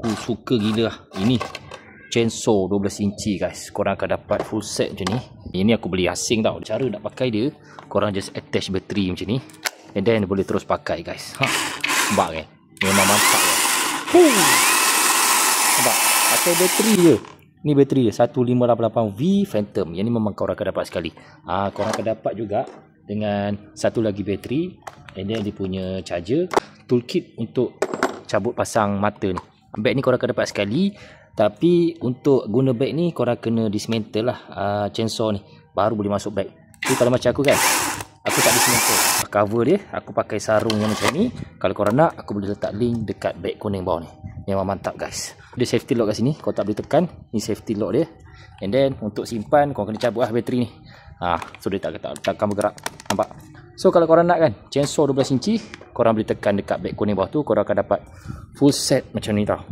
aku suka gila lah. Ini chainsaw 12 inci guys. Korang akan dapat full set macam ni. Ini aku beli asing tau. Cara nak pakai dia, korang just attach bateri macam ni, and then boleh terus pakai guys. Nampak kan? Memang mantap kan? Nampak? Pakai bateri je. Ni bateri dia 1588V Phantom. Yang ni memang korang akan dapat sekali. Korang akan dapat juga dengan satu lagi bateri, and then dia punya charger, toolkit untuk cabut pasang mata ni. Bag ni korang akan dapat sekali. Tapi untuk guna bag ni korang kena dismantle lah chainsaw ni, baru boleh masuk bag. Tapi kalau macam aku kan, aku tak dismantle. Cover dia aku pakai sarung yang macam ni. Kalau korang nak, aku boleh letak link dekat bag kuning bawah ni. Memang mantap guys. Dia safety lock kat sini, kau tak boleh tekan. Ni safety lock dia. And then untuk simpan, korang kena cabut lah bateri ni. So dia takkan bergerak. Nampak? So kalau korang nak kan chainsaw 12 inci, korang boleh tekan dekat bag kuning bawah tu, korang akan dapat full set macam ni tau.